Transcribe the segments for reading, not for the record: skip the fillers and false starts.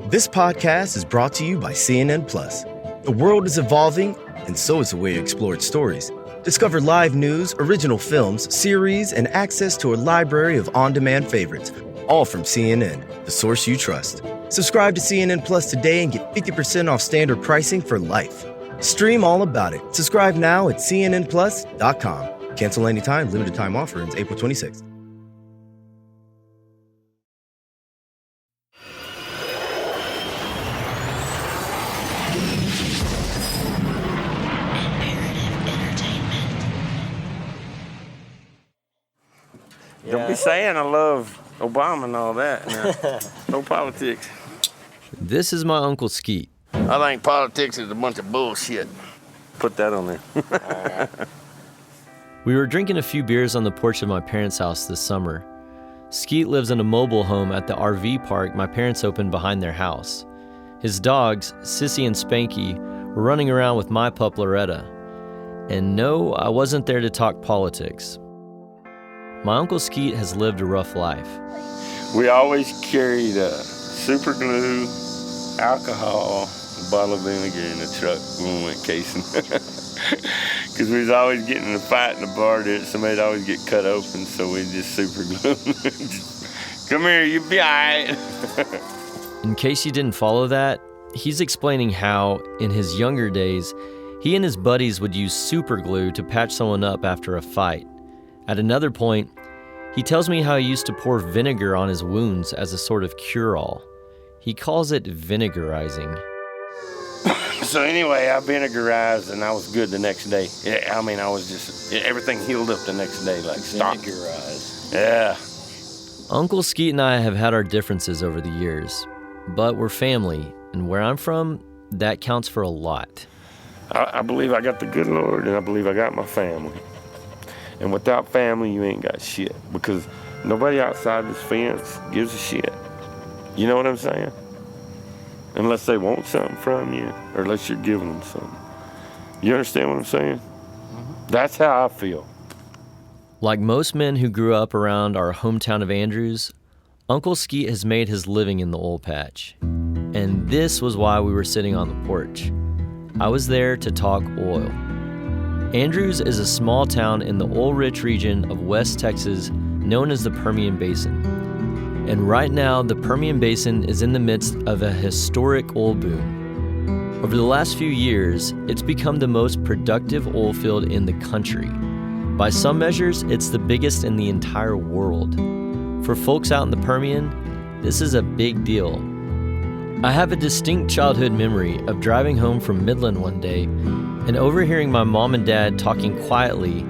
This podcast is brought to you by CNN Plus. The world is evolving, and so is the way you explore stories. Discover live news, original films, series, and access to a library of on-demand favorites, all from CNN, the source you trust. Subscribe to CNN Plus today and get 50% off standard pricing for life. Stream all about it. Subscribe now at cnnplus.com. Cancel anytime. Limited time offer ends April 26th. Don't be saying I love Obama and all that. No politics. This is my Uncle Skeet. I think politics is a bunch of bullshit. Put that on there. We were drinking a few beers on the porch of my parents' house this summer. Skeet lives in a mobile home at the RV park my parents opened behind their house. His dogs, Sissy and Spanky, were running around with my pup Loretta. And no, I wasn't there to talk politics. My Uncle Skeet has lived a rough life. We always carried super glue, alcohol, a bottle of vinegar in the truck when we went casing. Because we was always getting in a fight in the bar that somebody'd always get cut open, so we just super glue. Come here, you'll be all right. In case you didn't follow that, he's explaining how, in his younger days, he and his buddies would use super glue to patch someone up after a fight. At another point, he tells me how he used to pour vinegar on his wounds as a sort of cure-all. He calls it vinegarizing. So anyway, I vinegarized and I was good the next day. Yeah, I mean, I was just, everything healed up the next day, like stock. Vinegarized. Yeah. Uncle Skeet and I have had our differences over the years, but we're family, and where I'm from, that counts for a lot. I believe I got the good Lord, and I believe I got my family. And without family, you ain't got shit. Because nobody outside this fence gives a shit. You know what I'm saying? Unless they want something from you, or unless you're giving them something. You understand what I'm saying? Mm-hmm. That's how I feel. Like most men who grew up around our hometown of Andrews, Uncle Skeet has made his living in the oil patch. And this was why we were sitting on the porch. I was there to talk oil. Andrews is a small town in the oil-rich region of West Texas known as the Permian Basin. And right now, the Permian Basin is in the midst of a historic oil boom. Over the last few years, it's become the most productive oil field in the country. By some measures, it's the biggest in the entire world. For folks out in the Permian, this is a big deal. I have a distinct childhood memory of driving home from Midland one day and overhearing my mom and dad talking quietly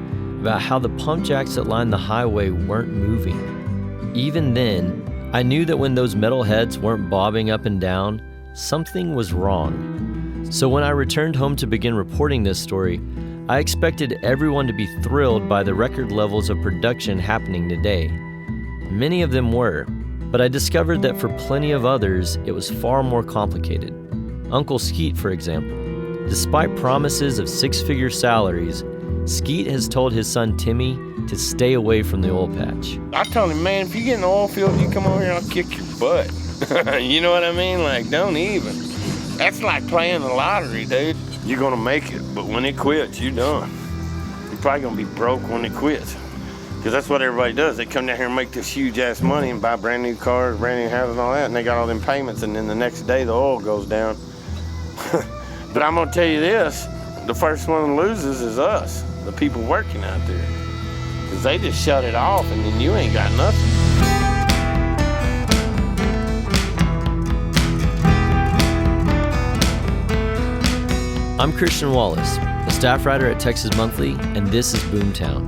about how the pump jacks that lined the highway weren't moving. Even then, I knew that when those metal heads weren't bobbing up and down, something was wrong. So when I returned home to begin reporting this story, I expected everyone to be thrilled by the record levels of production happening today. Many of them were, but I discovered that for plenty of others, it was far more complicated. Uncle Skeet, for example. Despite promises of six-figure salaries, Skeet has told his son Timmy to stay away from the oil patch. I told him, man, if you get in the oil field, you come over here and I'll kick your butt. You know what I mean? Like, don't even. That's like playing the lottery, dude. You're gonna make it, but when it quits, you're done. You're probably gonna be broke when it quits. Because that's what everybody does. They come down here and make this huge-ass money and buy brand new cars, brand new houses and all that, and they got all them payments, and then the next day the oil goes down. But I'm gonna tell you this, the first one that loses is us, the people working out there. Because they just shut it off and then you ain't got nothing. I'm Christian Wallace, a staff writer at Texas Monthly, and this is Boomtown,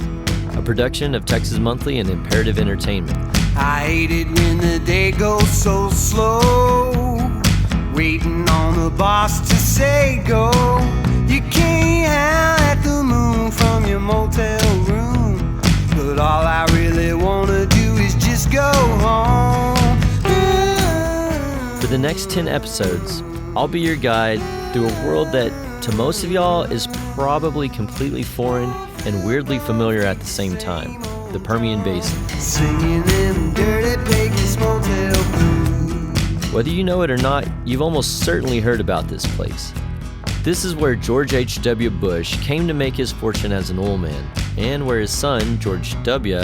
a production of Texas Monthly and Imperative Entertainment. I hate it when the day goes so slow, waiting on the boss to say go. You can't howl at the moon from your motel room, but all I really wanna do is just go home. For the next 10 episodes, I'll be your guide through a world that, to most of y'all, is probably completely foreign and weirdly familiar at the same time, the Permian Basin. Singing them dirty Peggy's motel blues. Whether you know it or not, you've almost certainly heard about this place. This is where George H.W. Bush came to make his fortune as an oil man, and where his son, George W.,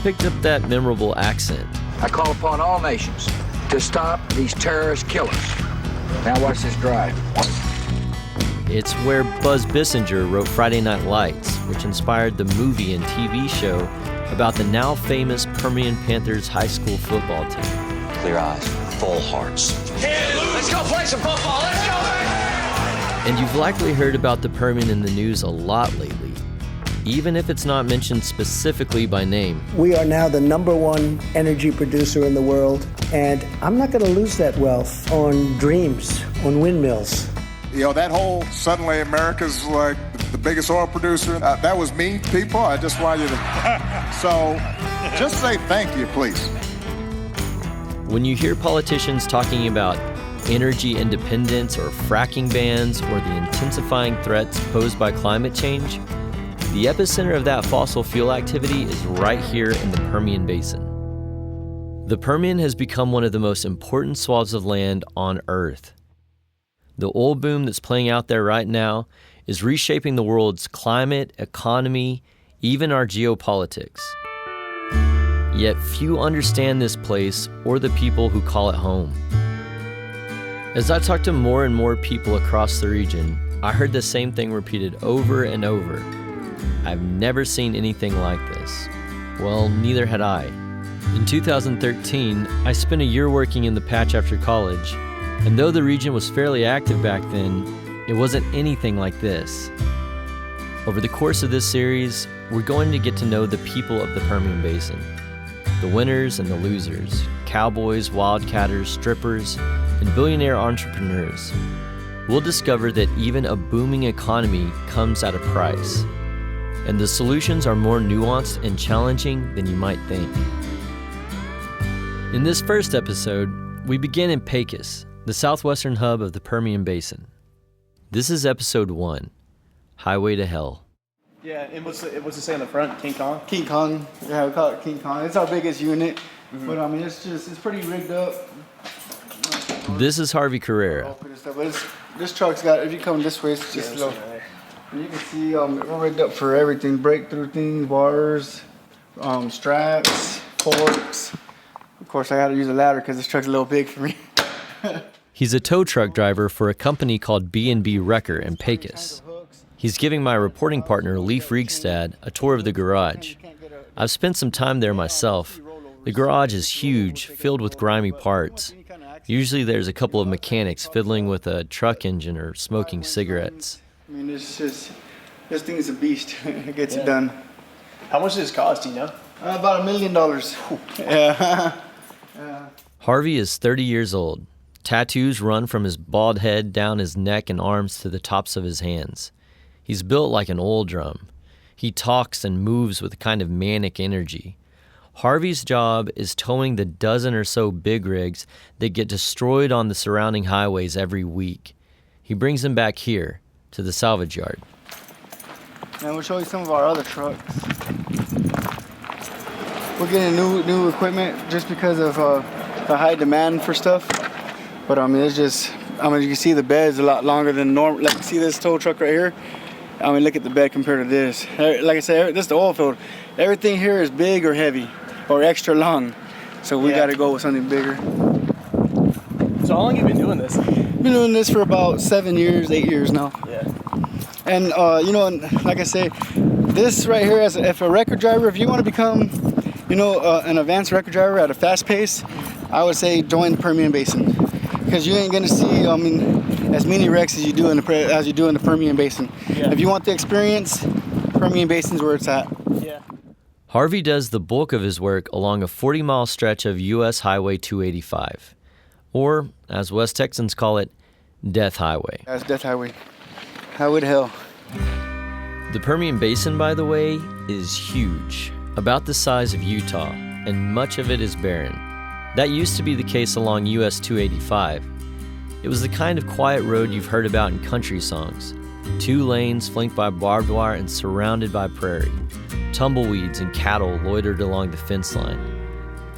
picked up that memorable accent. I call upon all nations to stop these terrorist killers. Now watch this drive. It's where Buzz Bissinger wrote Friday Night Lights, which inspired the movie and TV show about the now famous Permian Panthers high school football team. Clear eyes, full hearts. Let's go play some football. Let's go! And you've likely heard about the Permian in the news a lot lately, even if it's not mentioned specifically by name. We are now the #1 energy producer in the world, and I'm not going to lose that wealth on dreams, on windmills. You know, that whole suddenly America's like the biggest oil producer, that was me, people. I just want you to... So just say thank you, please. When you hear politicians talking about energy independence or fracking bans or the intensifying threats posed by climate change, the epicenter of that fossil fuel activity is right here in the Permian Basin. The Permian has become one of the most important swaths of land on Earth. The oil boom that's playing out there right now is reshaping the world's climate, economy, even our geopolitics. Yet few understand this place or the people who call it home. As I talked to more and more people across the region, I heard the same thing repeated over and over. I've never seen anything like this. Well, neither had I. In 2013, I spent a year working in the patch after college, and though the region was fairly active back then, it wasn't anything like this. Over the course of this series, we're going to get to know the people of the Permian Basin. The winners and the losers, cowboys, wildcatters, strippers, and billionaire entrepreneurs. We'll discover that even a booming economy comes at a price, and the solutions are more nuanced and challenging than you might think. In this first episode, we begin in Pecos, the southwestern hub of the Permian Basin. This is episode 1, Highway to Hell. Yeah, and what's it say on the front? King Kong? King Kong. Yeah, we call it King Kong. It's our biggest unit. Mm-hmm. But I mean, it's pretty rigged up. This is Harvey Carrera. But this truck's got, if you come this way, it's just low. And you can see we're rigged up for everything. Breakthrough things, bars, straps, forks. Of course, I got to use a ladder because this truck's a little big for me. He's a tow truck driver for a company called B&B Wrecker in Pecos. He's giving my reporting partner, Leif Riegstad, a tour of the garage. I've spent some time there myself. The garage is huge, filled with grimy parts. Usually there's a couple of mechanics fiddling with a truck engine or smoking cigarettes. I mean, this thing is a beast. It gets it done. How much does this cost, do you know? About $1 million. Yeah. Harvey is 30 years old. Tattoos run from his bald head down his neck and arms to the tops of his hands. He's built like an oil drum. He talks and moves with a kind of manic energy. Harvey's job is towing the dozen or so big rigs that get destroyed on the surrounding highways every week. He brings them back here to the salvage yard. And we'll show you some of our other trucks. We're getting new equipment just because of the high demand for stuff. But I mean, you can see the bed's a lot longer than normal. Like, you see this tow truck right here? I mean, look at the bed compared to this. Like I said, this is the oil field. Everything here is big or heavy or extra long. So we got to go with something bigger. So how long have you been doing this? Been doing this for about 7 years, 8 years now. Yeah. And, like I say, this right here, if a record driver, if you want to become, an advanced record driver at a fast pace, I would say join the Permian Basin. Because you ain't going to see, as many wrecks as you do in the Permian Basin. Yeah. If you want the experience, Permian Basin's where it's at. Yeah. Harvey does the bulk of his work along a 40-mile stretch of U.S. Highway 285, or, as West Texans call it, Death Highway. That's Death Highway. Highway to hell. The Permian Basin, by the way, is huge, about the size of Utah, and much of it is barren. That used to be the case along US 285. It was the kind of quiet road you've heard about in country songs. 2 lanes flanked by barbed wire and surrounded by prairie. Tumbleweeds and cattle loitered along the fence line.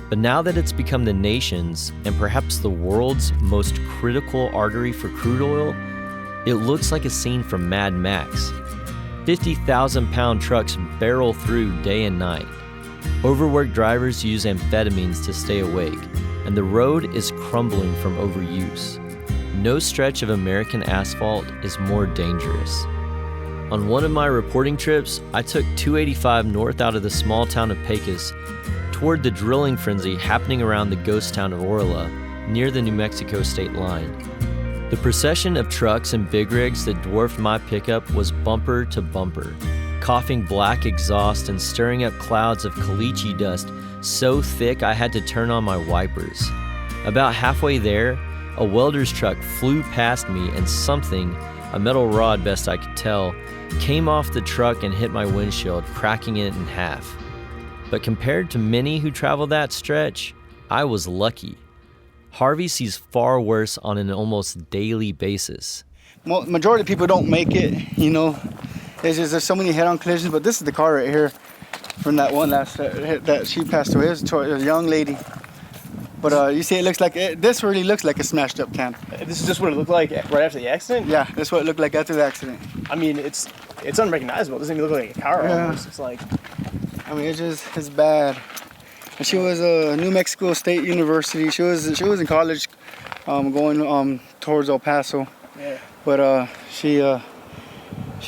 But now that it's become the nation's and perhaps the world's most critical artery for crude oil, it looks like a scene from Mad Max. 50,000-pound trucks barrel through day and night. Overworked drivers use amphetamines to stay awake, and the road is crumbling from overuse. No stretch of American asphalt is more dangerous. On one of my reporting trips, I took 285 north out of the small town of Pecos toward the drilling frenzy happening around the ghost town of Orla, near the New Mexico state line. The procession of trucks and big rigs that dwarfed my pickup was bumper to bumper, coughing black exhaust and stirring up clouds of caliche dust so thick I had to turn on my wipers. About halfway there, a welder's truck flew past me and something, a metal rod best I could tell, came off the truck and hit my windshield, cracking it in half. But compared to many who travel that stretch, I was lucky. Harvey sees far worse on an almost daily basis. Majority of people don't make it, you know. There's so many head-on collisions, but this is the car right here from that one that she passed away. It was a young lady. But you see, it looks like this really looks like a smashed up can. This is just what it looked like right after the accident? Yeah, that's what it looked like after the accident. I mean, it's unrecognizable. It doesn't even look like a car almost. It's like... I mean, it's bad. And she was a New Mexico State University. She was in college, going towards El Paso. Yeah. But she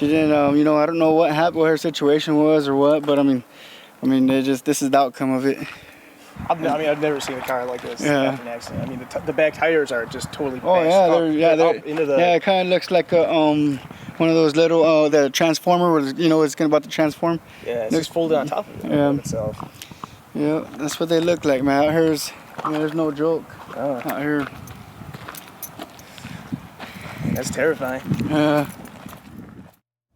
didn't. You know, I don't know what happened, what her situation was or what. But I mean, this is the outcome of it. I've never seen a car like this after an accident. I mean, the back tires are just totally bashed up into the... Yeah, it kind of looks like one of those little the transformer where it's about to transform. Yeah, it's just folded on top of itself. Yeah, that's what they look like, man. Out here's, there's no joke. Out here. That's terrifying.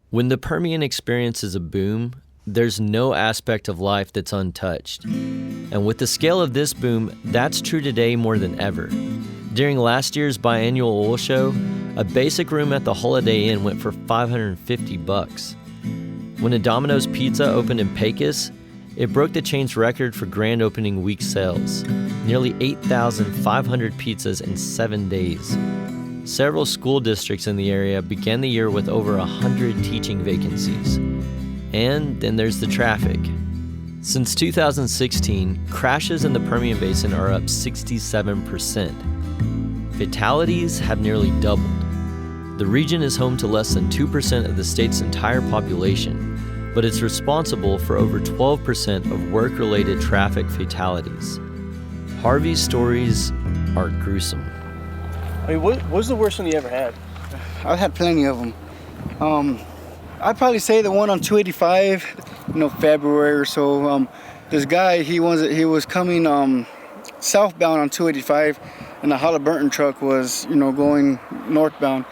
When the Permian experiences a boom, there's no aspect of life that's untouched. And with the scale of this boom, that's true today more than ever. During last year's biannual oil show, a basic room at the Holiday Inn went for $550. When a Domino's Pizza opened in Pecos, it broke the chain's record for grand opening week sales, nearly 8,500 pizzas in 7 days. Several school districts in the area began the year with over 100 teaching vacancies. And then there's the traffic. Since 2016, crashes in the Permian Basin are up 67%. Fatalities have nearly doubled. The region is home to less than 2% of the state's entire population, but it's responsible for over 12% of work-related traffic fatalities. Harvey's stories are gruesome. I mean, what was the worst one you ever had? I've had plenty of them. I'd probably say the one on 285, February or so. This guy, he was coming southbound on 285, and the Halliburton truck was, going northbound.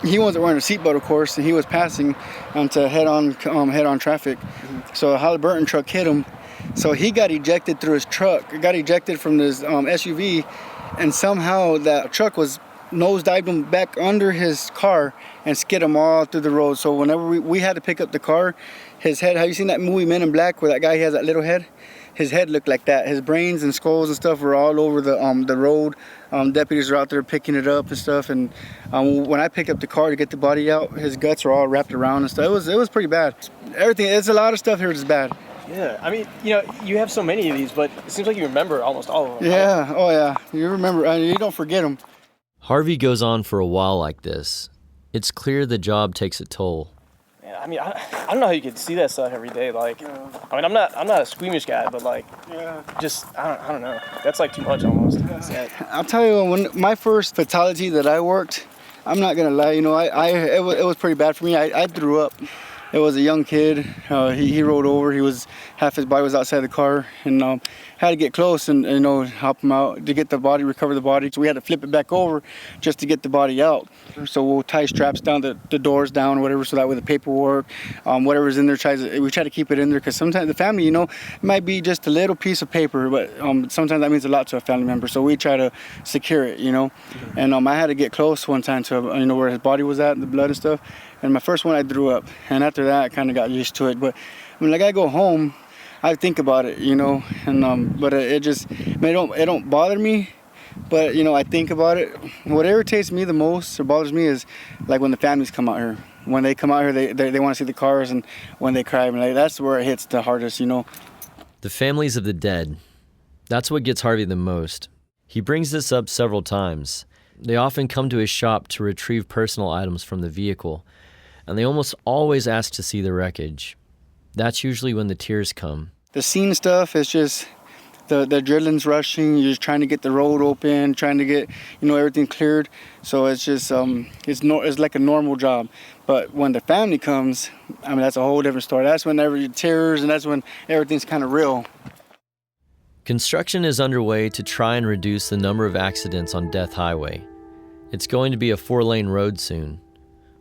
He wasn't wearing a seatbelt, of course, and he was passing onto head-on traffic. So the Halliburton truck hit him. So he got ejected through his truck. He got ejected from his SUV, and somehow that truck was nosedived him back under his car and skid him all through the road. So whenever we had to pick up the car, his head, have you seen that movie Men in Black where that guy has that little head? His head looked like that. His brains and skulls and stuff were all over the road. Deputies were out there picking it up and stuff. And when I picked up the car to get the body out, his guts were all wrapped around and stuff. It was pretty bad. Everything, it's a lot of stuff here that's bad. Yeah, I mean, you have so many of these, but it seems like you remember almost all of them. Yeah, oh yeah, you remember, you don't forget them. Harvey goes on for a while like this. It's clear the job takes a toll. Yeah, I mean, I don't know how you could see that stuff every day. Like, I mean, I'm not a squeamish guy, but like, just I don't know. That's like too much almost. I'll tell you, when my first fatality that I worked, I'm not gonna lie, it was pretty bad for me. I threw up. It was a young kid. He rolled over. Half his body was outside the car, and had to get close and help him out to get the body, recover the body. So we had to flip it back over just to get the body out. So we'll tie straps down, the doors down, or whatever, so that way the paperwork, whatever's in there, we try to keep it in there, because sometimes the family, it might be just a little piece of paper, but sometimes that means a lot to a family member. So we try to secure it, And I had to get close one time to where his body was at, the blood and stuff. And my first one, I threw up, and after that, I kind of got used to it. But when I go home, I think about it, and but it just, it don't bother me. But I think about it. What irritates me the most or bothers me is like when the families come out here. When they come out here, they want to see the cars, and when they cry, that's where it hits the hardest, The families of the dead. That's what gets Harvey the most. He brings this up several times. They often come to his shop to retrieve personal items from the vehicle, and they almost always ask to see the wreckage. That's usually when the tears come. The scene stuff is just the adrenaline's rushing. You're just trying to get the road open, trying to get everything cleared. So it's just it's like a normal job. But when the family comes, that's a whole different story. That's when every tears, and that's when everything's kind of real. Construction is underway to try and reduce the number of accidents on Death Highway. It's going to be a 4-lane road soon.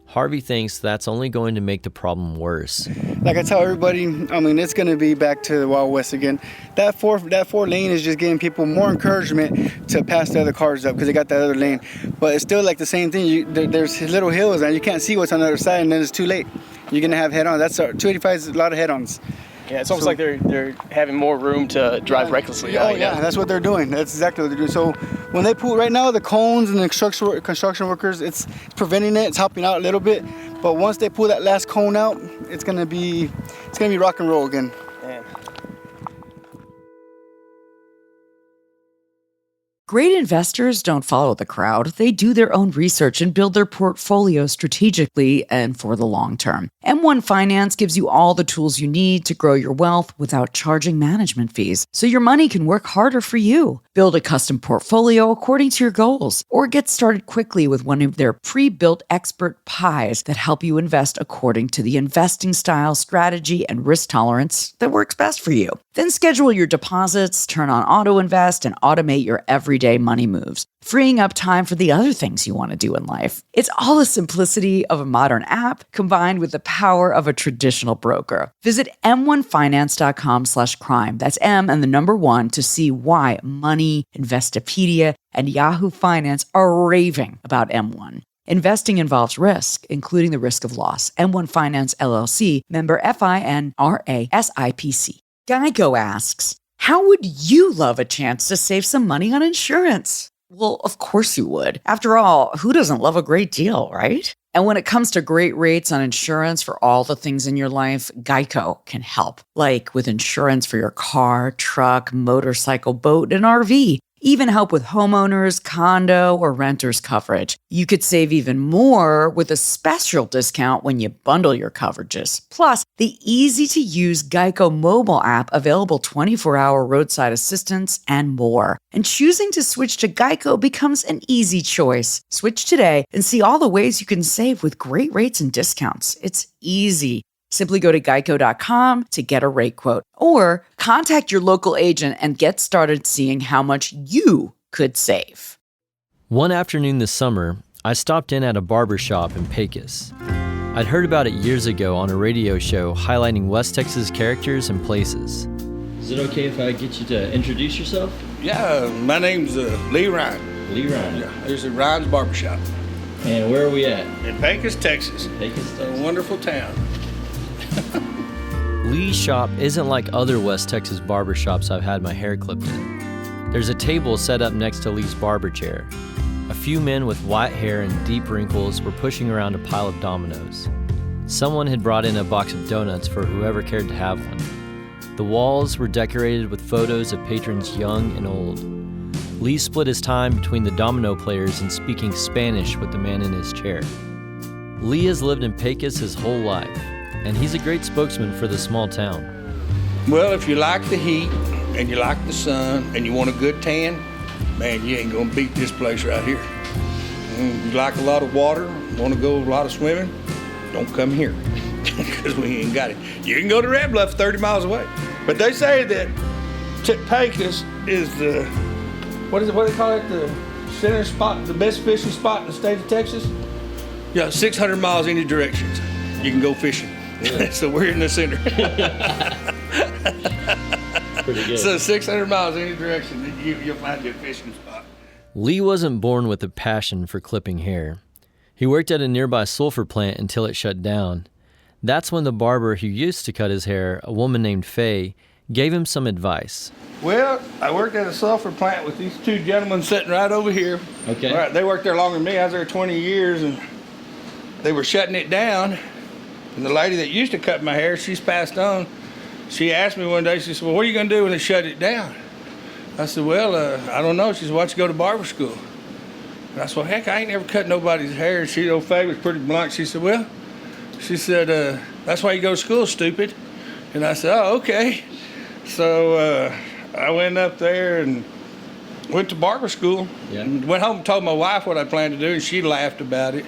Harvey thinks that's only going to make the problem worse. Like I tell everybody, it's going to be back to the Wild West again. That four lane is just giving people more encouragement to pass the other cars up because they got that other lane. But it's still like the same thing. There's little hills and you can't see what's on the other side, and then it's too late. You're going to have head-ons. 285 is a lot of head-ons. Yeah, it's almost like they're having more room to drive recklessly. Oh, yeah, that's what they're doing. That's exactly what they're doing. So when they pull right now, the cones and the construction workers, it's preventing it. It's helping out a little bit. But once they pull that last cone out, it's gonna be rock and roll again. Man. Great investors don't follow the crowd. They do their own research and build their portfolio strategically and for the long term. M1 Finance gives you all the tools you need to grow your wealth without charging management fees, so your money can work harder for you. Build a custom portfolio according to your goals, or get started quickly with one of their pre-built expert pies that help you invest according to the investing style, strategy, and risk tolerance that works best for you. Then schedule your deposits, turn on auto invest, and automate your everyday money moves, freeing up time for the other things you want to do in life. It's all the simplicity of a modern app combined with the power of a traditional broker. Visit m1finance.com/crime. That's M and the number 1 to see why Money, Investopedia, and Yahoo Finance are raving about M1. Investing involves risk, including the risk of loss. M1 Finance, LLC, member FINRA SIPC. Geico asks, how would you love a chance to save some money on insurance? Well, of course you would. After all, who doesn't love a great deal, right? And when it comes to great rates on insurance for all the things in your life, Geico can help. Like with insurance for your car, truck, motorcycle, boat, and RV. Even help with homeowners, condo, or renters coverage. You could save even more with a special discount when you bundle your coverages. Plus, the easy-to-use Geico mobile app available 24-hour roadside assistance and more. And choosing to switch to Geico becomes an easy choice. Switch today and see all the ways you can save with great rates and discounts. It's easy. Simply go to geico.com to get a rate quote, or contact your local agent and get started seeing how much you could save. One afternoon this summer, I stopped in at a barber shop in Pecos. I'd heard about it years ago on a radio show highlighting West Texas characters and places. Is it okay if I get you to introduce yourself? Yeah, my name's Lee Ryan. Lee Ryan. Yeah, there's a Ryan's Barbershop. And where are we at? In Pecos, Texas. Pecos, Texas. A wonderful town. Lee's shop isn't like other West Texas barbershops I've had my hair clipped in. There's a table set up next to Lee's barber chair. A few men with white hair and deep wrinkles were pushing around a pile of dominoes. Someone had brought in a box of donuts for whoever cared to have one. The walls were decorated with photos of patrons young and old. Lee split his time between the domino players and speaking Spanish with the man in his chair. Lee has lived in Pecos his whole life, and he's a great spokesman for the small town. Well, if you like the heat and you like the sun and you want a good tan, man, you ain't gonna beat this place right here. You like a lot of water, want to go a lot of swimming, don't come here, because we ain't got it. You can go to Red Bluff 30 miles away. But they say that Pecos is the, what do they call it, the center spot, the best fishing spot in the state of Texas? Yeah, 600 miles any directions. You can go fishing. Yeah. So we're in the center. Pretty good. So 600 miles any direction, you'll find your fishing spot. Lee wasn't born with a passion for clipping hair. He worked at a nearby sulfur plant until it shut down. That's when the barber who used to cut his hair, a woman named Faye, gave him some advice. Well, I worked at a sulfur plant with these two gentlemen sitting right over here. Okay. All right, they worked there longer than me. I was there 20 years, and they were shutting it down. And the lady that used to cut my hair, she's passed on. She asked me one day, she said, well, what are you going to do when they shut it down? I said, well, I don't know. She said, why don't you go to barber school? And I said, well, heck, I ain't never cut nobody's hair. And she, old Faye, was pretty blunt. She said, well, that's why you go to school, stupid. And I said, oh, okay. So I went up there and went to barber school. Yeah. And went home and told my wife what I planned to do, and she laughed about it.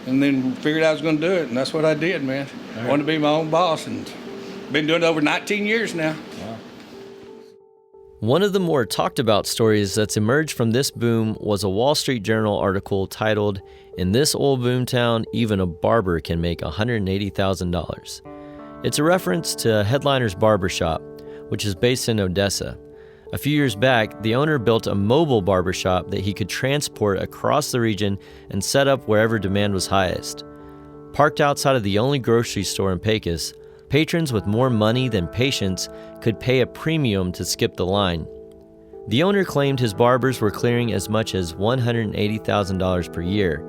And then figured I was going to do it, and that's what I did, man. Right. I wanted to be my own boss, and been doing it over 19 years now. Wow. One of the more talked about stories that's emerged from this boom was a Wall Street Journal article titled, "In This Old Boomtown, Even a Barber Can Make $180,000. It's a reference to Headliner's Barbershop, which is based in Odessa. A few years back, the owner built a mobile barbershop that he could transport across the region and set up wherever demand was highest. Parked outside of the only grocery store in Pecos, patrons with more money than patience could pay a premium to skip the line. The owner claimed his barbers were clearing as much as $180,000 per year.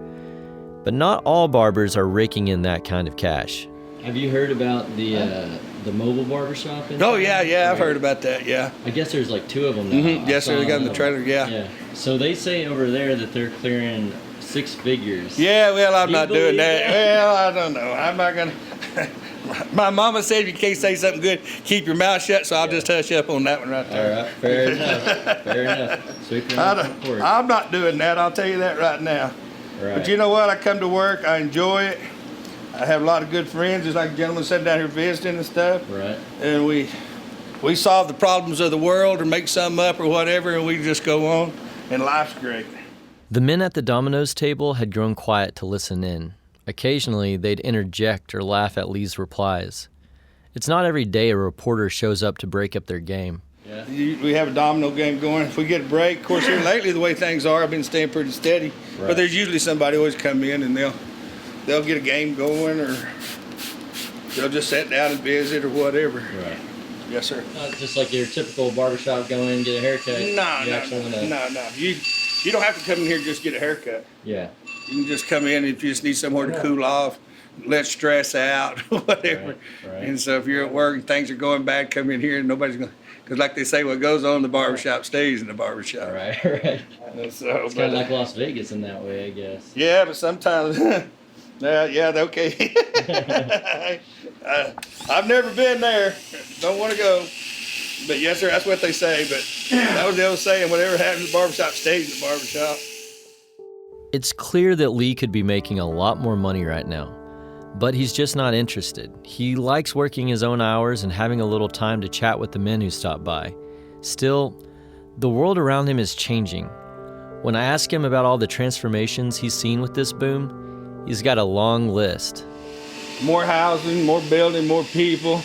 But not all barbers are raking in that kind of cash. Have you heard about the mobile barbershop? Oh, yeah, I've heard about that, yeah. I guess there's like two of them now. Mm-hmm. Yes, sir, they got in the trailer, yeah. So they say over there that they're clearing six figures. Yeah, well, I'm not doing that. Well, I don't know. I'm not going to. My mama said if you can't say something good, keep your mouth shut, so I'll just hush up on that one right there. All right, fair enough. Fair enough. Sweep your mouth forward. I'm not doing that, I'll tell you that right now. Right. But you know what? I come to work, I enjoy it. I have a lot of good friends, just like the gentleman sitting down here visiting and stuff. Right. And we solve the problems of the world or make something up or whatever, and we just go on, and life's great. The men at the Domino's table had grown quiet to listen in. Occasionally, they'd interject or laugh at Lee's replies. It's not every day a reporter shows up to break up their game. Yeah. We have a domino game going. If we get a break, of course, here lately, the way things are, I've been staying pretty steady. Right. But there's usually somebody always come in, and they'll get a game going, or they'll just sit down and visit or whatever. Right. Yes, sir. Just like your typical barbershop, go in, get a haircut. No. You don't have to come in here and just get a haircut. Yeah. You can just come in if you just need somewhere to cool off, let stress out, whatever. Right. And so if you're at work and things are going bad, come in here and nobody's going to, because like they say, what goes on in the barbershop stays in the barbershop. Right. And so, it's kind of like Las Vegas in that way, I guess. Yeah, but sometimes, yeah, okay. I've never been there. Don't want to go. But yes, sir, that's what they say. But that was the old saying, whatever happens in the barbershop stays in the barbershop. It's clear that Lee could be making a lot more money right now, but he's just not interested. He likes working his own hours and having a little time to chat with the men who stop by. Still, the world around him is changing. When I ask him about all the transformations he's seen with this boom, he's got a long list. More housing, more building, more people,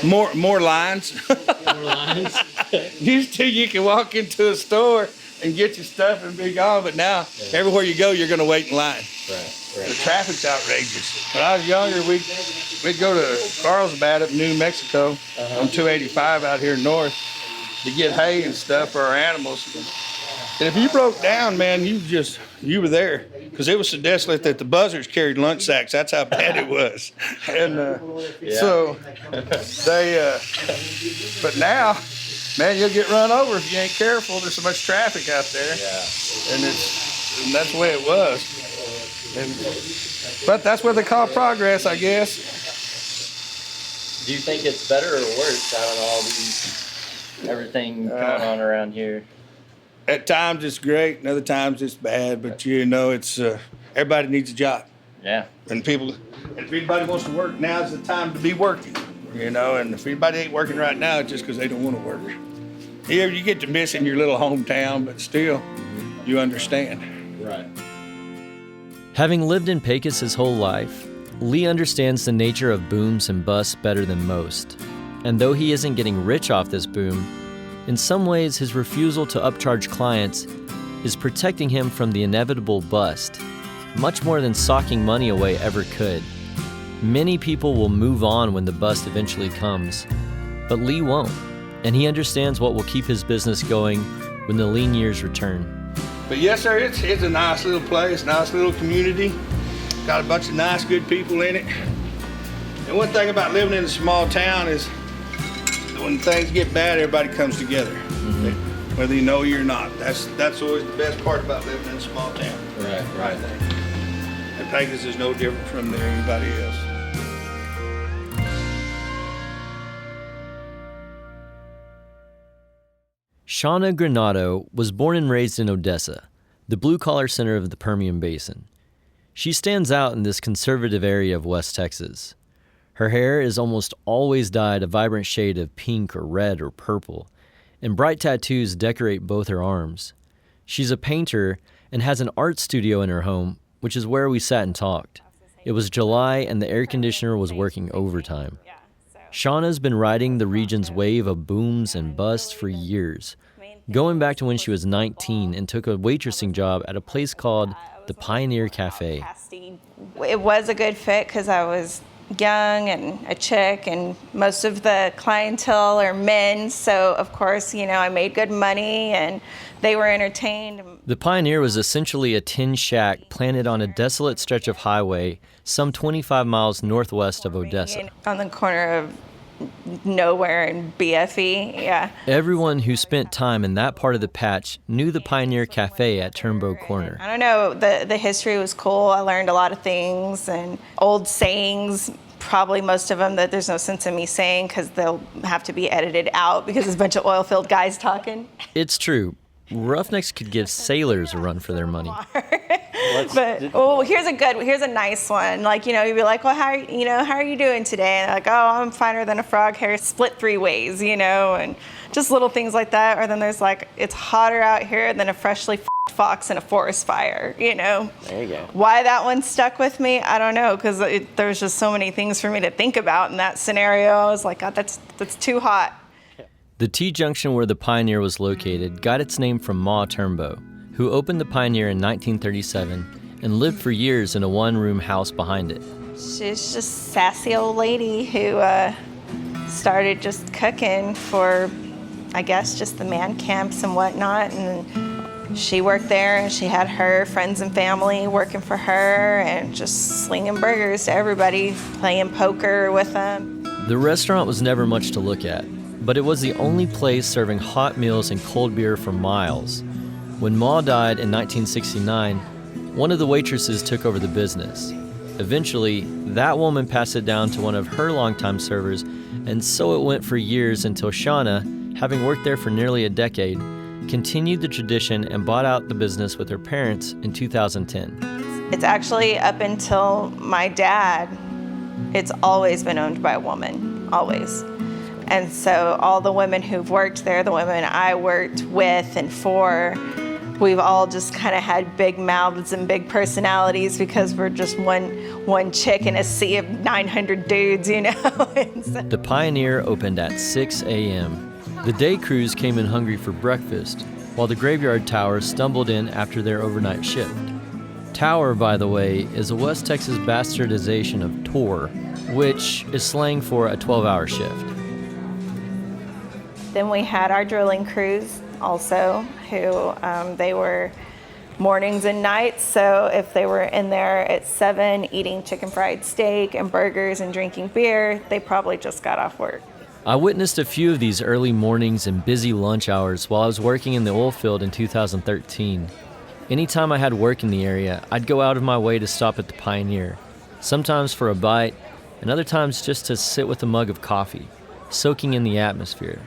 more lines. More lines? Used to, you can walk into a store and get your stuff and be gone, but now everywhere you go, you're going to wait in line. Right. The traffic's outrageous. When I was younger, we'd go to Carlsbad up in New Mexico on 285 out here north to get hay and stuff for our animals. And if you broke down, man, you were there, because it was so desolate that the buzzards carried lunch sacks. That's how bad it was. And so but now, man, you'll get run over if you ain't careful. There's so much traffic out there. Yeah. And that's the way it was. But that's what they call progress, I guess. Do you think it's better or worse out of all everything going on around here? At times it's great, and other times it's bad. But it's everybody needs a job. Yeah. And if anybody wants to work, now's the time to be working. And if anybody ain't working right now, it's just because they don't want to work. Yeah, you get to missing your little hometown, but still, you understand. Right. Having lived in Pecos his whole life, Lee understands the nature of booms and busts better than most. And though he isn't getting rich off this boom, in some ways his refusal to upcharge clients is protecting him from the inevitable bust, much more than socking money away ever could. Many people will move on when the bust eventually comes, but Lee won't. and he understands what will keep his business going when the lean years return. But yes, sir, it's a nice little place, nice little community. Got a bunch of nice, good people in it. And one thing about living in a small town is when things get bad, everybody comes together. Mm-hmm. Whether you know you or not. That's always the best part about living in a small town. Right. And Pecos is no different from anybody else. Shawna Granado was born and raised in Odessa, the blue-collar center of the Permian Basin. She stands out in this conservative area of West Texas. Her hair is almost always dyed a vibrant shade of pink or red or purple, and bright tattoos decorate both her arms. She's a painter and has an art studio in her home, which is where we sat and talked. It was July and the air conditioner was working overtime. Shawna's been riding the region's wave of booms and busts for years, going back to when she was 19 and took a waitressing job at a place called the Pioneer Cafe. It was a good fit because I was young and a chick, and most of the clientele are men, so of course, I made good money and they were entertained. The Pioneer was essentially a tin shack planted on a desolate stretch of highway some 25 miles northwest of Odessa. On the corner of nowhere and BFE, yeah. Everyone who spent time in that part of the patch knew the Pioneer Cafe at Turnbow Corner. I don't know, the history was cool. I learned a lot of things and old sayings, probably most of them that there's no sense in me saying because they'll have to be edited out because there's a bunch of oil-filled guys talking. It's true. Roughnecks could give sailors a run for their money. But here's a nice one. Like, you'd be like, well, how are you doing today? And they're like, oh, I'm finer than a frog hair split 3 ways, and just little things like that. Or then there's like, it's hotter out here than a freshly fox in a forest fire, There you go. Why that one stuck with me, I don't know, because there's just so many things for me to think about in that scenario. I was like, God, that's too hot. The T-junction where the Pioneer was located got its name from Ma Turnbow, who opened the Pioneer in 1937 and lived for years in a one-room house behind it. She's just a sassy old lady who started just cooking for, I guess, just the man camps and whatnot. And she worked there, and she had her friends and family working for her and just slinging burgers to everybody, playing poker with them. The restaurant was never much to look at, but it was the only place serving hot meals and cold beer for miles. When Ma died in 1969, one of the waitresses took over the business. Eventually, that woman passed it down to one of her longtime servers, and so it went for years until Shawna, having worked there for nearly a decade, continued the tradition and bought out the business with her parents in 2010. It's actually up until my dad, it's always been owned by a woman, always. And so all the women who've worked there, the women I worked with and for, we've all just kind of had big mouths and big personalities because we're just one chick in a sea of 900 dudes, The Pioneer opened at 6 a.m. The day crews came in hungry for breakfast, while the graveyard towers stumbled in after their overnight shift. Tower, by the way, is a West Texas bastardization of tour, which is slang for a 12-hour shift. Then we had our drilling crews also, who they were mornings and nights. So if they were in there at 7 eating chicken fried steak and burgers and drinking beer, they probably just got off work. I witnessed a few of these early mornings and busy lunch hours while I was working in the oil field in 2013. Anytime I had work in the area, I'd go out of my way to stop at the Pioneer, sometimes for a bite, and other times just to sit with a mug of coffee, soaking in the atmosphere.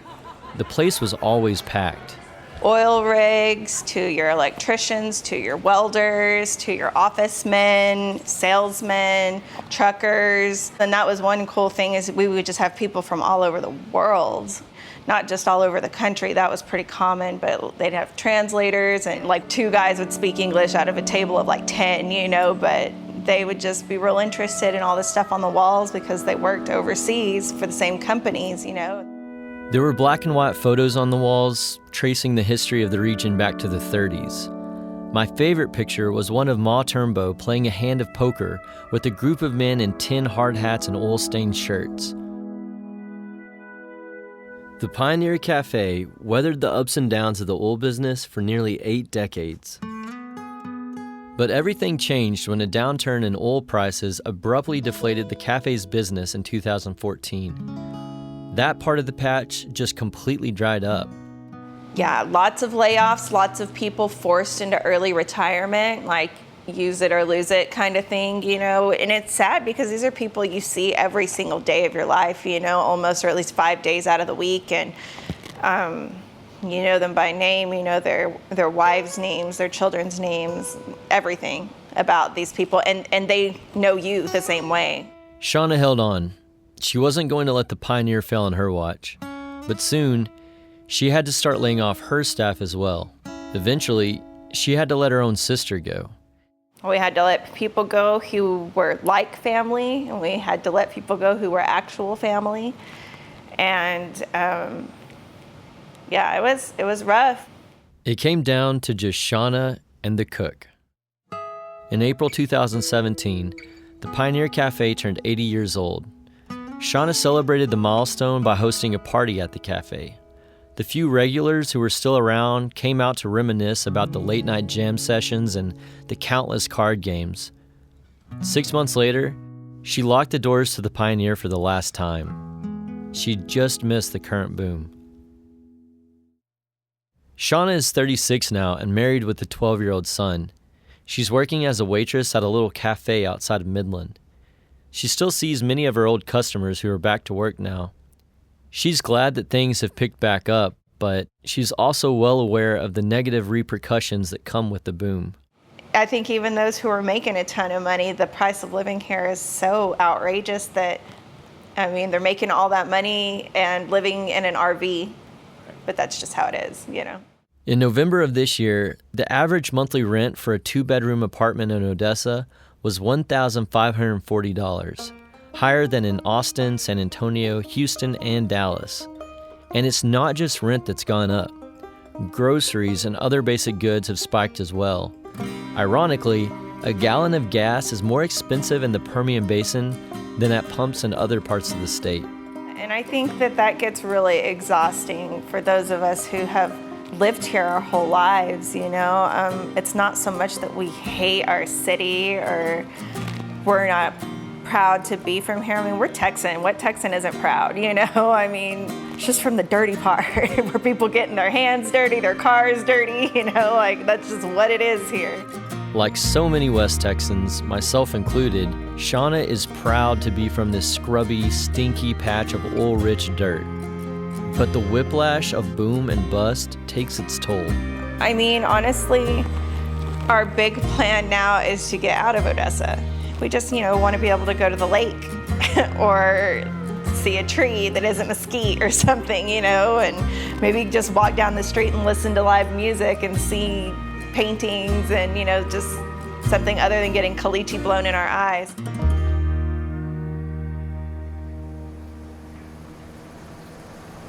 The place was always packed. Oil rigs, to your electricians, to your welders, to your office men, salesmen, truckers. And that was one cool thing, is we would just have people from all over the world, not just all over the country. That was pretty common, but they'd have translators, and 2 guys would speak English out of a table of 10, but they would just be real interested in all this stuff on the walls because they worked overseas for the same companies, There were black and white photos on the walls, tracing the history of the region back to the 30s. My favorite picture was one of Ma Turnbow playing a hand of poker with a group of men in tin hard hats and oil-stained shirts. The Pioneer Cafe weathered the ups and downs of the oil business for nearly 8 decades. But everything changed when a downturn in oil prices abruptly deflated the cafe's business in 2014. That part of the patch just completely dried up. Yeah, lots of layoffs, lots of people forced into early retirement, like use it or lose it kind of thing, you know. And it's sad because these are people you see every single day of your life, you know, almost, or at least 5 days out of the week. And you know them by name, you know their wives' names, their children's names, everything about these people, and they know you the same way. Shawna held on. She wasn't going to let the Pioneer fail on her watch. But soon, she had to start laying off her staff as well. Eventually, she had to let her own sister go. We had to let people go who were like family, and we had to let people go who were actual family. And yeah, it was rough. It came down to just Shawna and the cook. In April 2017, the Pioneer Cafe turned 80 years old. Shawna celebrated the milestone by hosting a party at the cafe. The few regulars who were still around came out to reminisce about the late-night jam sessions and the countless card games. 6 months later, she locked the doors to the Pioneer for the last time. She just missed the current boom. Shawna is 36 now and married with a 12-year-old son. She's working as a waitress at a little cafe outside of Midland. She still sees many of her old customers who are back to work now. She's glad that things have picked back up, but she's also well aware of the negative repercussions that come with the boom. I think even those who are making a ton of money, the price of living here is so outrageous that, I mean, they're making all that money and living in an RV, but that's just how it is, you know. In November of this year, the average monthly rent for a 2-bedroom apartment in Odessa was $1,540, higher than in Austin, San Antonio, Houston, and Dallas. And it's not just rent that's gone up. Groceries and other basic goods have spiked as well. Ironically, a gallon of gas is more expensive in the Permian Basin than at pumps in other parts of the state. And I think that gets really exhausting for those of us who have lived here our whole lives, you know. It's not so much that we hate our city or we're not proud to be from here. I mean, we're Texan. What Texan isn't proud, you know? I mean, it's just from the dirty part where people getting their hands dirty, their cars dirty, you know, like that's just what it is here. Like so many West Texans, myself included, Shawna is proud to be from this scrubby, stinky patch of oil-rich dirt. But the whiplash of boom and bust takes its toll. I mean, honestly, our big plan now is to get out of Odessa. We just, you know, want to be able to go to the lake or see a tree that isn't mesquite or something, you know, and maybe just walk down the street and listen to live music and see paintings and, you know, just something other than getting caliche blown in our eyes.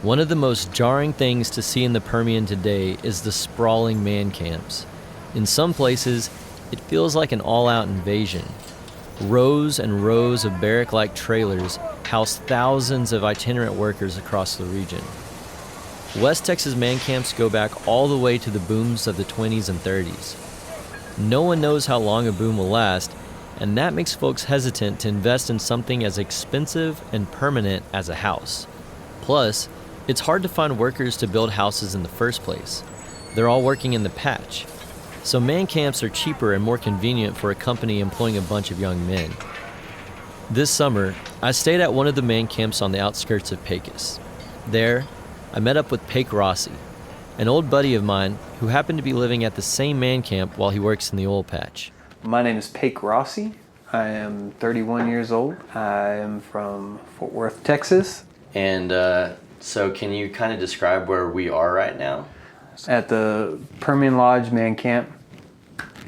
One of the most jarring things to see in the Permian today is the sprawling man camps. In some places, it feels like an all-out invasion. Rows and rows of barrack-like trailers house thousands of itinerant workers across the region. West Texas man camps go back all the way to the booms of the 20s and 30s. No one knows how long a boom will last, and that makes folks hesitant to invest in something as expensive and permanent as a house. Plus, it's hard to find workers to build houses in the first place. They're all working in the patch. So man camps are cheaper and more convenient for a company employing a bunch of young men. This summer, I stayed at one of the man camps on the outskirts of Pecos. There, I met up with Paik Rossi, an old buddy of mine who happened to be living at the same man camp while he works in the oil patch. My name is Paik Rossi. I am 31 years old. I am from Fort Worth, Texas. And so can you kind of describe where we are right now? At the Permian Lodge man camp.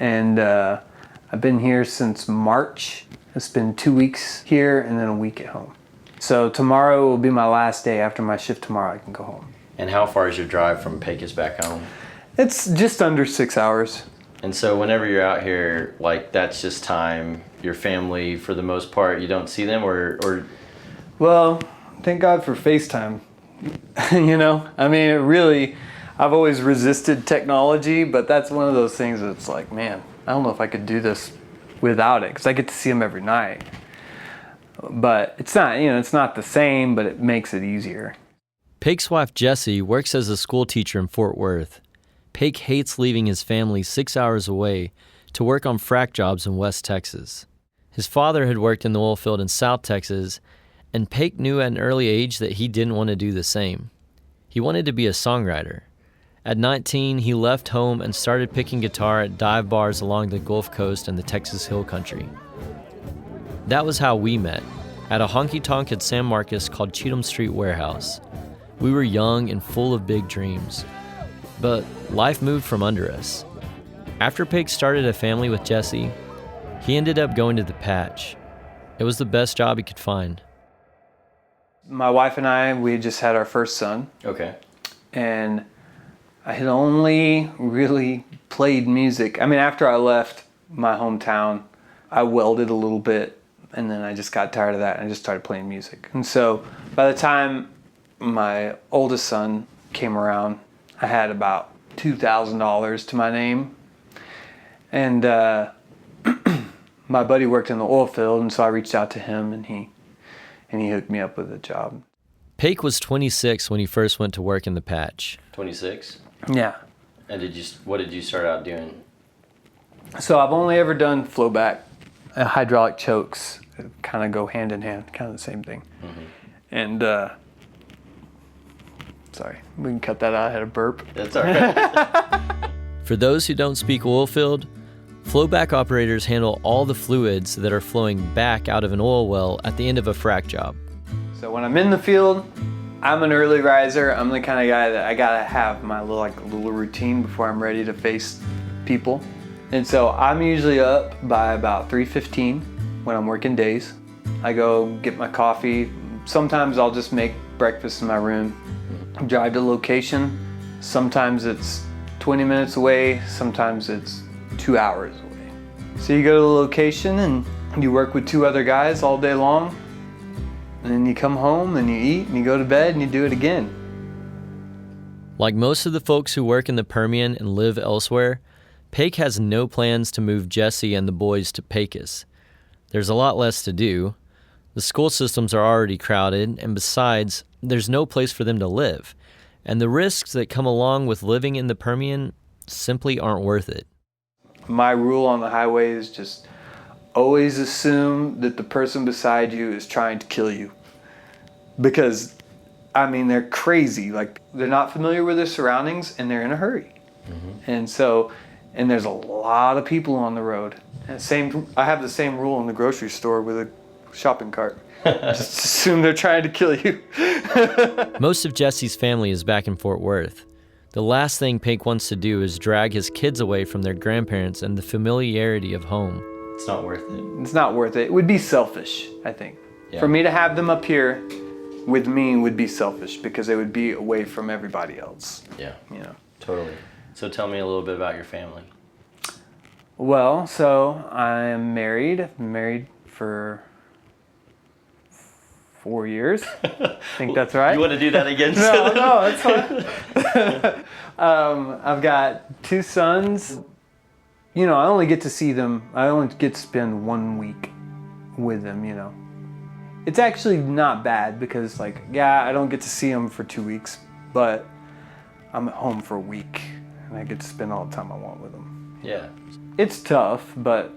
And I've been here since March. It's been 2 weeks here and then a week at home. So tomorrow will be my last day. After my shift tomorrow, I can go home. And how far is your drive from Pecos back home? It's just under 6 hours. And so whenever you're out here, like that's just time, your family, for the most part, you don't see them or... Well, thank God for FaceTime. You know, I mean, it really, I've always resisted technology, but that's one of those things that's like, man, I don't know if I could do this without it, because I get to see them every night. But it's not, you know, it's not the same, but it makes it easier. Pake's wife, Jessie, works as a school teacher in Fort Worth. Pake hates leaving his family 6 hours away to work on frack jobs in West Texas. His father had worked in the oil field in South Texas, and Pake knew at an early age that he didn't want to do the same. He wanted to be a songwriter. At 19, he left home and started picking guitar at dive bars along the Gulf Coast and the Texas Hill Country. That was how we met, at a honky-tonk in San Marcos called Cheatham Street Warehouse. We were young and full of big dreams, but life moved from under us. After Pake started a family with Jessie, he ended up going to the patch. It was the best job he could find. My wife and I, we had just had our first son. Okay. And I had only really played music. I mean, after I left my hometown, I welded a little bit, and then I just got tired of that and I just started playing music. And so by the time my oldest son came around, I had about $2,000 to my name. And my buddy worked in the oil field, and so I reached out to him, and he hooked me up with a job. Pake was 26 when he first went to work in the patch. 26? Yeah. And what did you start out doing? So I've only ever done flowback. Hydraulic chokes kind of go hand in hand, kind of the same thing. Mm-hmm. And sorry, we can cut that out. I had a burp. That's all right. For those who don't speak oil field, flowback operators handle all the fluids that are flowing back out of an oil well at the end of a frack job. So when I'm in the field, I'm an early riser. I'm the kind of guy that I gotta have my little routine before I'm ready to face people. And so I'm usually up by about 3:15 when I'm working days. I go get my coffee. Sometimes I'll just make breakfast in my room, drive to location. Sometimes it's 20 minutes away, sometimes it's 2 hours away. So you go to the location and you work with 2 other guys all day long, and then you come home and you eat and you go to bed and you do it again. Like most of the folks who work in the Permian and live elsewhere, Pake has no plans to move Jessie and the boys to Pecos. There's a lot less to do. The school systems are already crowded, and besides, there's no place for them to live. And the risks that come along with living in the Permian simply aren't worth it. My rule on the highway is just always assume that the person beside you is trying to kill you. Because, I mean, they're crazy. Like, they're not familiar with their surroundings and they're in a hurry. Mm-hmm. And there's a lot of people on the road. And I have the same rule in the grocery store with a shopping cart. Just assume they're trying to kill you. Most of Jesse's family is back in Fort Worth. The last thing Pake wants to do is drag his kids away from their grandparents and the familiarity of home. It's not worth it. It's not worth it. It would be selfish, I think. Yeah. For me to have them up here with me would be selfish because they would be away from everybody else. Yeah. You know. Totally. So tell me a little bit about your family. Well, so I am married. I've been married for 4 years. I think that's right. You want to do that again? No, that's fine. I've got 2 sons. You know, I only get to see them. I only get to spend 1 week with them, you know. It's actually not bad because, like, yeah, I don't get to see them for 2 weeks, but I'm at home for a week and I get to spend all the time I want with them. Yeah. It's tough, but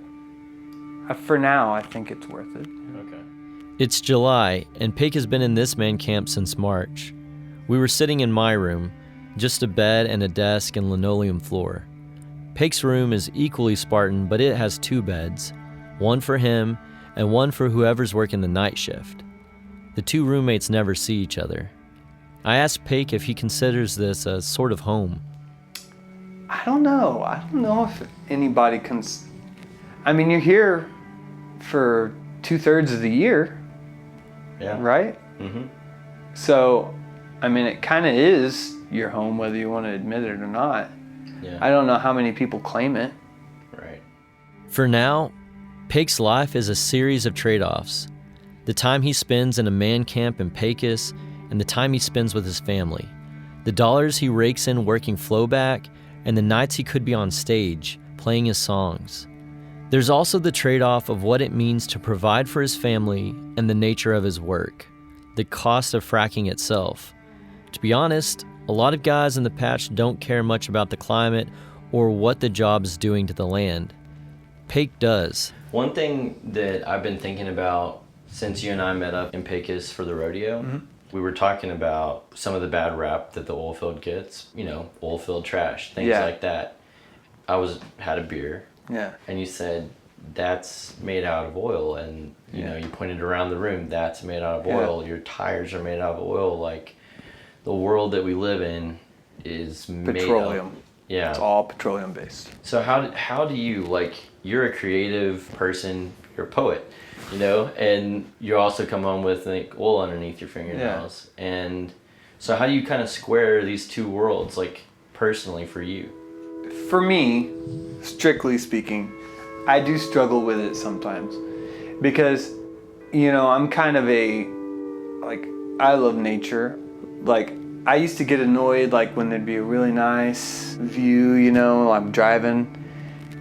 for now, I think it's worth it. Okay. It's July, and Pake has been in this man camp since March. We were sitting in my room, just a bed and a desk and linoleum floor. Pake's room is equally Spartan, but it has 2 beds, one for him and one for whoever's working the night shift. The 2 roommates never see each other. I asked Pake if he considers this a sort of home. I don't know. I don't know if anybody can. I mean, you're here for 2/3 of the year. Yeah. Right? Mm-hmm. So, I mean, it kind of is your home, whether you want to admit it or not. Yeah. I don't know how many people claim it. Right. For now, Pake's life is a series of trade-offs. The time he spends in a man camp in Pecos and the time he spends with his family, the dollars he rakes in working flowback, and the nights he could be on stage playing his songs. There's also the trade-off of what it means to provide for his family and the nature of his work, the cost of fracking itself. To be honest, a lot of guys in the patch don't care much about the climate or what the job is doing to the land. Pake does. One thing that I've been thinking about since you and I met up in Pecos for the rodeo, we were talking about some of the bad rap that the oil field gets, oil field trash, things like that. I had a beer, and you said, that's made out of oil, and you pointed around the room, that's made out of oil, your tires are made out of oil, like the world that we live in is petroleum. Made of, yeah. It's all petroleum based. So how do you, you're a creative person, you're a poet, and you also come home with oil underneath your fingernails. Yeah. And so how do you kind of square these two worlds, personally for you? For me, strictly speaking, I do struggle with it sometimes because, I'm kind of I love nature. I used to get annoyed when there'd be a really nice view, I'm driving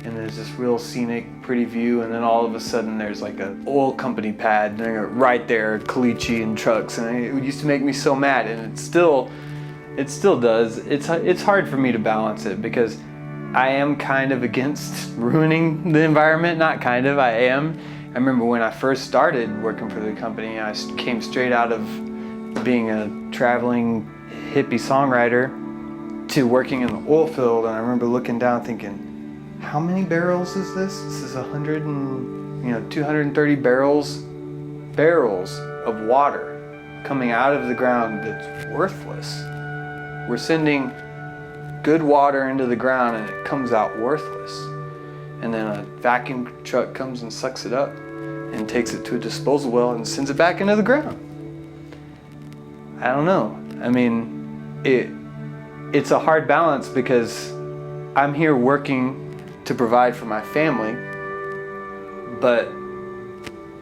and there's this real scenic, pretty view, and then all of a sudden there's an oil company pad right there, caliche and trucks, and it used to make me so mad, and it still does. It's hard for me to balance it because I am kind of against ruining the environment. Not kind of, I am. I remember when I first started working for the company, I came straight out of being a traveling hippie songwriter to working in the oil field, and I remember looking down thinking, how many barrels is this? This is 230 barrels of water coming out of the ground that's worthless. We're sending good water into the ground and it comes out worthless. And then a vacuum truck comes and sucks it up and takes it to a disposal well and sends it back into the ground. I don't know. I mean, it's a hard balance because I'm here working to provide for my family, but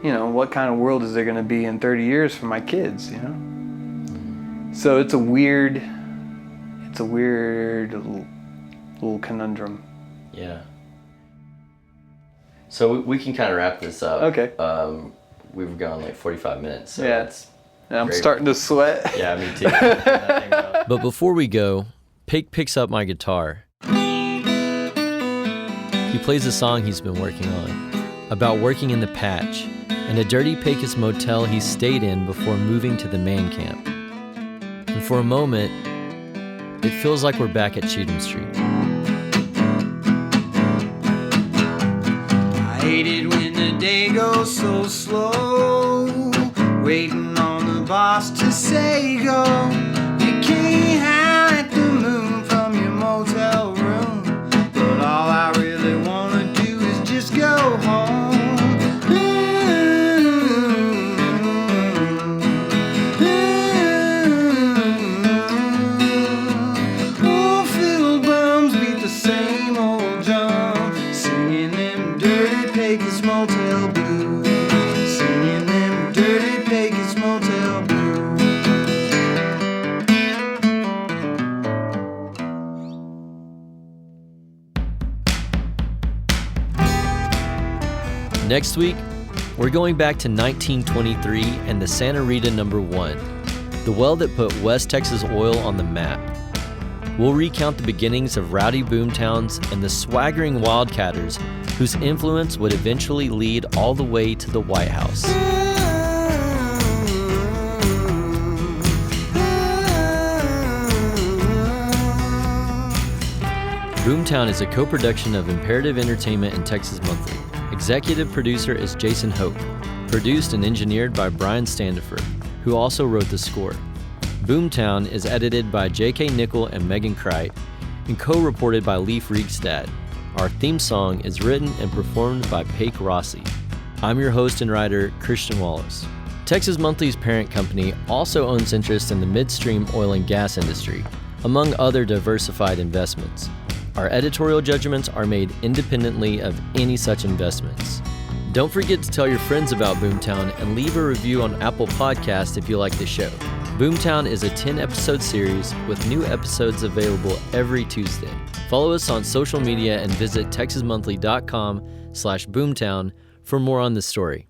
what kind of world is there going to be in 30 years for my kids, So it's a weird little conundrum. Yeah. So we can kind of wrap this up. Okay. We've gone 45 minutes. So yeah. I'm starting to sweat. Yeah, me too. But before we go, Pake picks up my guitar. He plays a song he's been working on, about working in the patch, and a dirty Pecos motel he stayed in before moving to the man camp. And for a moment, it feels like we're back at Cheatham Street. I hate it when the day goes so slow, waiting on the boss to say go. You can't hide the moon from your motel room, but all I really wanna do is just go home. Oil-filled bums beat the same old drum, singing them dirty Pecos motel blues, singing them dirty Pecos motel blues. Next week, we're going back to 1923 and the Santa Rita No. 1, the well that put West Texas oil on the map. We'll recount the beginnings of rowdy boomtowns and the swaggering wildcatters whose influence would eventually lead all the way to the White House. Boomtown is a co-production of Imperative Entertainment and Texas Monthly. Executive producer is Jason Hope. Produced and engineered by Brian Standifer, who also wrote the score. Boomtown is edited by J.K. Nickel and Megan Kreit, and co-reported by Leif Riegstad. Our theme song is written and performed by Pake Rossi. I'm your host and writer, Christian Wallace. Texas Monthly's parent company also owns interest in the midstream oil and gas industry, among other diversified investments. Our editorial judgments are made independently of any such investments. Don't forget to tell your friends about Boomtown and leave a review on Apple Podcasts if you like the show. Boomtown is a 10-episode series with new episodes available every Tuesday. Follow us on social media and visit texasmonthly.com/boomtown for more on this story.